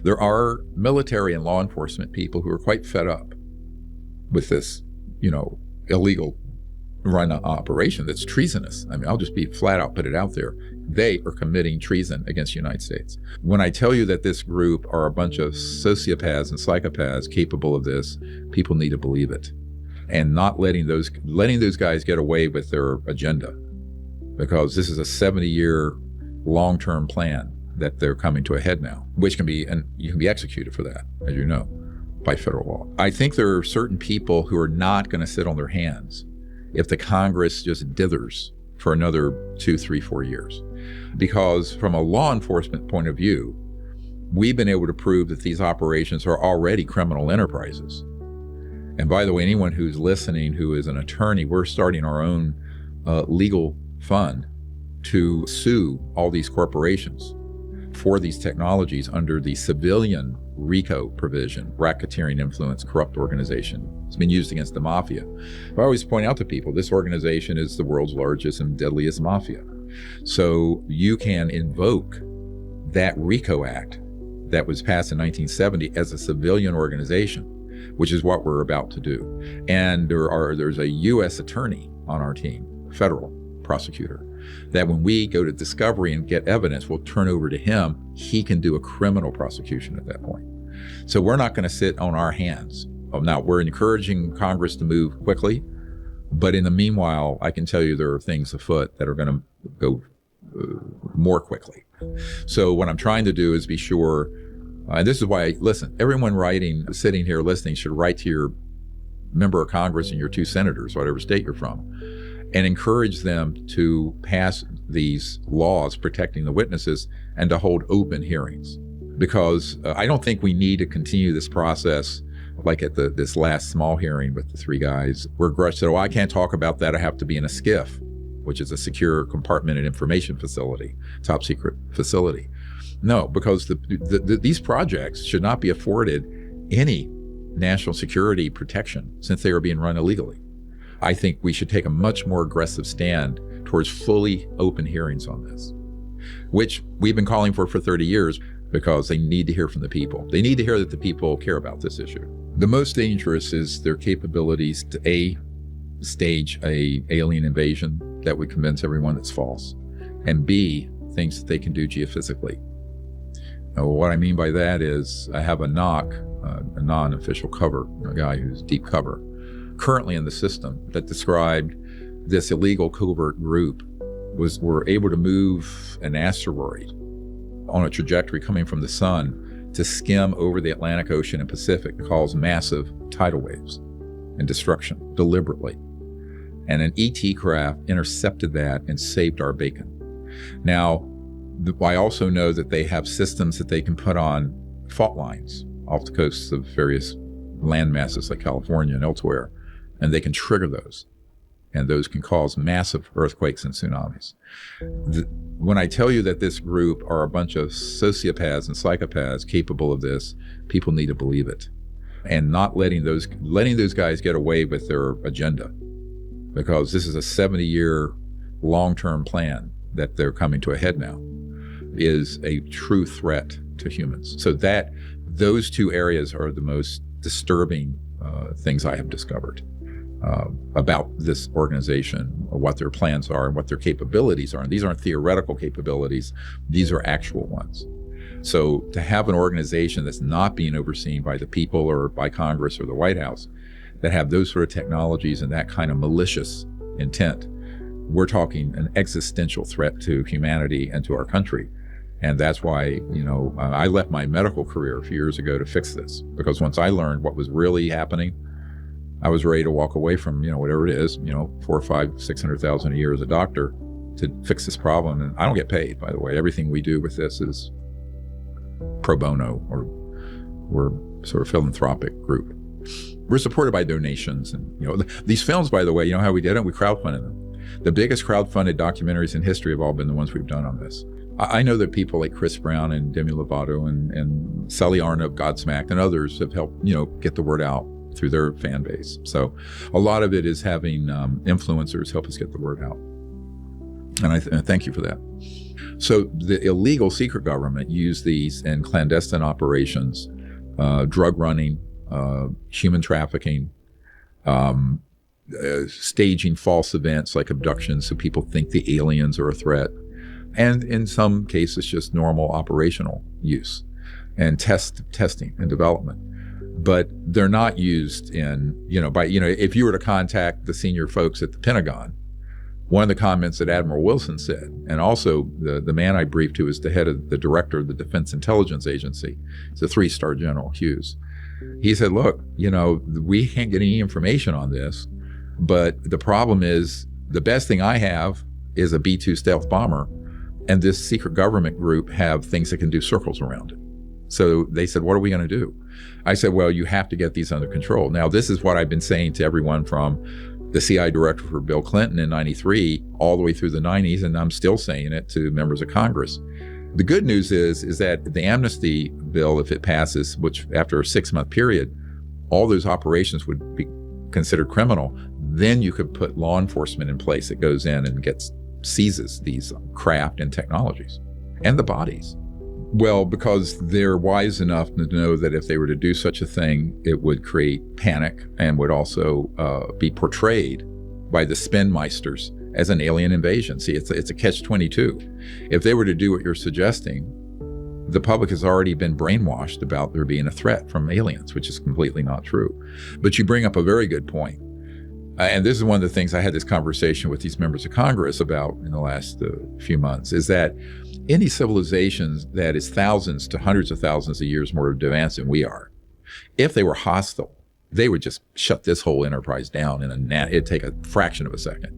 There are military and law enforcement people who are quite fed up with this, illegal run operation that's treasonous. I mean, I'll just be flat out put it out there. They are committing treason against the United States. When I tell you that this group are a bunch of sociopaths and psychopaths capable of this, people need to believe it, and not letting those guys get away with their agenda, because this is a 70-year long-term plan that they're coming to a head now, which can be, and you can be executed for that, as you know, by federal law. I think there are certain people who are not going to sit on their hands if the Congress just dithers for another 2, 3, 4 years. Because from a law enforcement point of view, we've been able to prove that these operations are already criminal enterprises. And by the way, anyone who's listening who is an attorney, we're starting our own legal fund to sue all these corporations for these technologies under the civilian RICO provision, racketeering influence corrupt organization. It's been used against the mafia. I always point out to people, this organization is the world's largest and deadliest mafia. So you can invoke that RICO Act that was passed in 1970 as a civilian organization, which is what we're about to do. And there's a U.S. attorney on our team, federal prosecutor, that when we go to discovery and get evidence, we'll turn over to him. He can do a criminal prosecution at that point. So we're not going to sit on our hands. Now, we're encouraging Congress to move quickly, but in the meanwhile, I can tell you there are things afoot that are going to go more quickly. So what I'm trying to do is be sure, and this is why, listen, everyone sitting here listening should write to your member of Congress and your 2 senators, whatever state you're from, and encourage them to pass these laws protecting the witnesses and to hold open hearings. Because I don't think we need to continue this process like at this last small hearing with the 3 guys, where Grush said, I can't talk about that, I have to be in a SCIF, which is a secure compartmented information facility, top secret facility. No, because these projects should not be afforded any national security protection since they are being run illegally. I think we should take a much more aggressive stand towards fully open hearings on this, which we've been calling for 30 years, because they need to hear from the people. They need to hear that the people care about this issue. The most dangerous is their capabilities to stage a alien invasion that would convince everyone it's false, and B, things that they can do geophysically. Now, what I mean by that is I have a a non-official cover, a guy who's deep cover, currently in the system, that described this illegal covert group were able to move an asteroid on a trajectory coming from the sun to skim over the Atlantic Ocean and Pacific and cause massive tidal waves and destruction deliberately. And an ET craft intercepted that and saved our bacon. Now, I also know that they have systems that they can put on fault lines off the coasts of various land masses like California and elsewhere, and they can trigger those. And those can cause massive earthquakes and tsunamis. When I tell you that this group are a bunch of sociopaths and psychopaths capable of this, people need to believe it, and not letting those guys get away with their agenda, because this is a 70-year long-term plan that they're coming to a head now, is a true threat to humans. So those 2 areas are the most disturbing things I have discovered about this organization, what their plans are and what their capabilities are. And these aren't theoretical capabilities, these are actual ones. So to have an organization that's not being overseen by the people or by Congress or the White House, that have those sort of technologies and that kind of malicious intent, we're talking an existential threat to humanity and to our country. And that's why, I left my medical career a few years ago to fix this, because once I learned what was really happening, I was ready to walk away from, whatever it is, 400,000 or 500,000, 600,000 a year as a doctor to fix this problem. And I don't get paid, by the way. Everything we do with this is pro bono, or we're sort of philanthropic group. We're supported by donations. And, these films, by the way, how we did it? We crowdfunded them. The biggest crowdfunded documentaries in history have all been the ones we've done on this. I know that people like Chris Brown and Demi Lovato and Sally Arna of Godsmack and others have helped, get the word out through their fan base. So a lot of it is having influencers help us get the word out. And I thank you for that. So the illegal secret government used these in clandestine operations, drug running, human trafficking, staging false events like abductions so people think the aliens are a threat, and in some cases just normal operational use and testing and development. But they're not used in, if you were to contact the senior folks at the Pentagon, one of the comments that Admiral Wilson said, and also the man I briefed, who is the head of the director of the Defense Intelligence Agency, he's a 3-star General Hughes. He said, look, we can't get any information on this, but the problem is the best thing I have is a B-2 stealth bomber, and this secret government group have things that can do circles around it. So they said, what are we going to do? I said, well, you have to get these under control. Now, this is what I've been saying to everyone from the CIA director for Bill Clinton in 93 all the way through the 90s, and I'm still saying it to members of Congress. The good news is that the amnesty bill, if it passes, which after a 6-month period, all those operations would be considered criminal, then you could put law enforcement in place that goes in and seizes these craft and technologies and the bodies. Well, because they're wise enough to know that if they were to do such a thing, it would create panic and would also be portrayed by the spinmeisters as an alien invasion. See, it's a catch-22. If they were to do what you're suggesting, the public has already been brainwashed about there being a threat from aliens, which is completely not true. But you bring up a very good point. And this is one of the things I had this conversation with these members of Congress about in the last few months, is that any civilizations that is thousands to hundreds of thousands of years more advanced than we are, if they were hostile, they would just shut this whole enterprise down it'd take a fraction of a second.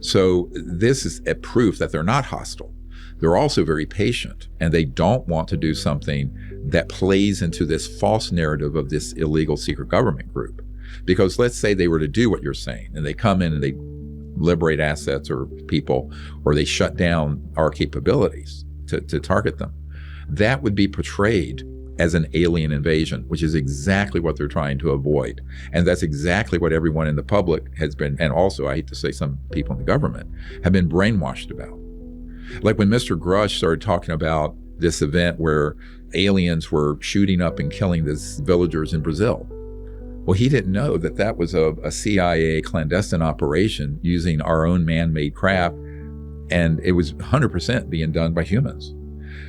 So this is a proof that they're not hostile. They're also very patient, and they don't want to do something that plays into this false narrative of this illegal secret government group. Because let's say they were to do what you're saying, and they come in and they liberate assets or people, or they shut down our capabilities to target them. That would be portrayed as an alien invasion, which is exactly what they're trying to avoid. And that's exactly what everyone in the public has been, and also I hate to say some people in the government, have been brainwashed about. Like when Mr. Grush started talking about this event where aliens were shooting up and killing these villagers in Brazil. Well, he didn't know that was a CIA clandestine operation using our own man-made craft, and it was 100% being done by humans.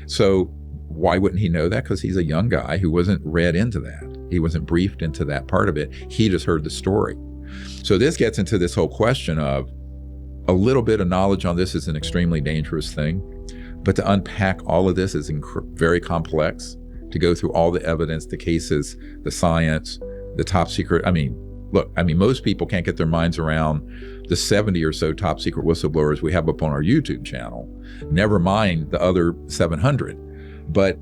So why wouldn't he know that? Because he's a young guy who wasn't read into that. He wasn't briefed into that part of it. He just heard the story. So this gets into this whole question of a little bit of knowledge on this is an extremely dangerous thing, but to unpack all of this is very complex, to go through all the evidence, the cases, the science, the top secret. Most people can't get their minds around the 70 or so top secret whistleblowers we have up on our YouTube channel, never mind the other 700. But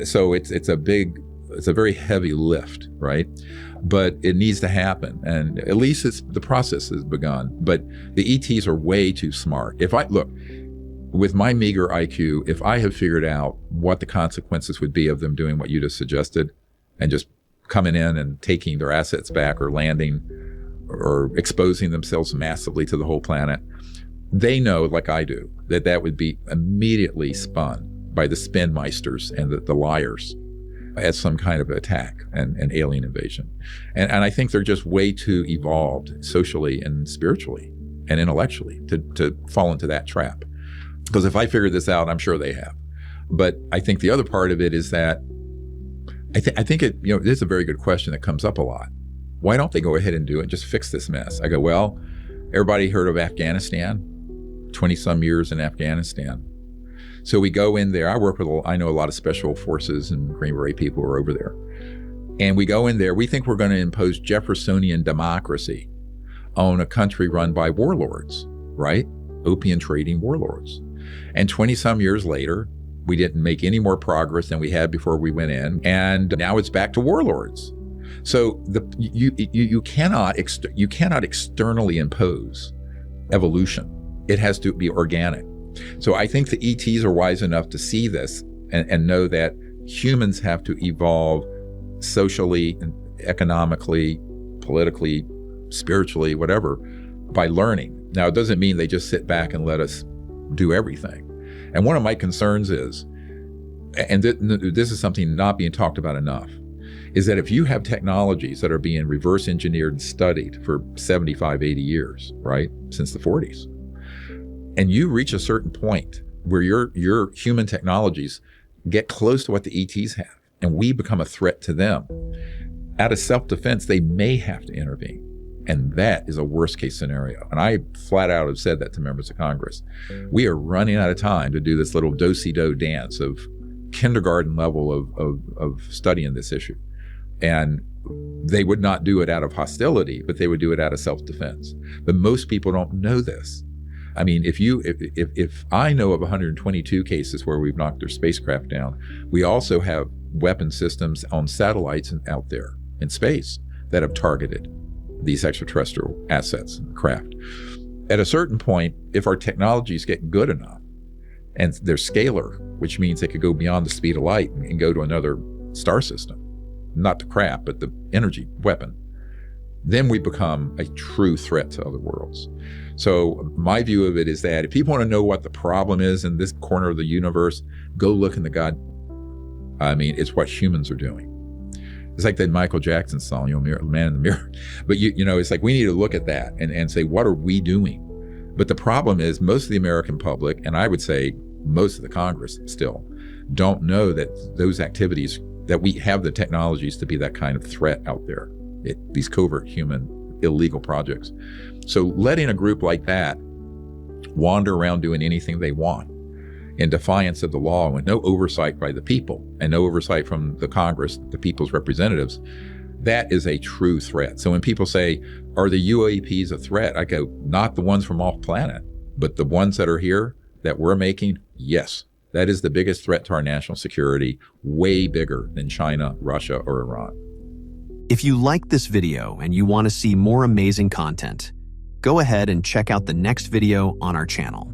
so it's a very heavy lift, right? But it needs to happen, and at least the process has begun. But the ETs are way too smart. With my meager IQ, if I have figured out what the consequences would be of them doing what you just suggested, and just coming in and taking their assets back, or landing, or exposing themselves massively to the whole planet, they know, like I do, that would be immediately spun by the spinmeisters and the liars as some kind of attack and alien invasion. And I think they're just way too evolved socially and spiritually and intellectually to fall into that trap. Because if I figured this out, I'm sure they have. But I think the other part of it is that I think this is a very good question that comes up a lot. Why don't they go ahead and do it and just fix this mess? I go, well, everybody heard of Afghanistan? 20-some years in Afghanistan. So we go in there. I know a lot of special forces and Green Beret people who are over there. And we go in there. We think we're going to impose Jeffersonian democracy on a country run by warlords, right? Opium trading warlords. And 20-some years later, we didn't make any more progress than we had before we went in. And now it's back to warlords. So you cannot externally impose evolution. It has to be organic. So I think the ETs are wise enough to see this and know that humans have to evolve socially, and economically, politically, spiritually, whatever, by learning. Now, it doesn't mean they just sit back and let us do everything. And one of my concerns is, and this is something not being talked about enough, is that if you have technologies that are being reverse engineered and studied for 75, 80 years, right, since the 40s, and you reach a certain point where your human technologies get close to what the ETs have, and we become a threat to them, out of self-defense, they may have to intervene. And that is a worst case scenario. And I flat out have said that to members of Congress. We are running out of time to do this little do-si-do dance of kindergarten level of studying this issue. And they would not do it out of hostility, but they would do it out of self-defense. But most people don't know this. I mean, if I know of 122 cases where we've knocked their spacecraft down, we also have weapon systems on satellites out there in space that have targeted these extraterrestrial assets and craft. At a certain point, if our technologies get good enough, and they're scalar, which means they could go beyond the speed of light and go to another star system, not the craft, but the energy weapon, then we become a true threat to other worlds. So my view of it is that if people want to know what the problem is in this corner of the universe, go look in it's what humans are doing. It's like that Michael Jackson song, Man in the Mirror. But it's like we need to look at that and say, what are we doing? But the problem is most of the American public, and I would say most of the Congress still, don't know that those activities, that we have the technologies to be that kind of threat out there, these covert human illegal projects. So letting a group like that wander around doing anything they want in defiance of the law with no oversight by the people and no oversight from the Congress, the people's representatives, that is a true threat. So when people say, are the UAPs a threat? I go, not the ones from off planet, but the ones that are here that we're making, yes. That is the biggest threat to our national security, way bigger than China, Russia, or Iran. If you like this video and you want to see more amazing content, go ahead and check out the next video on our channel.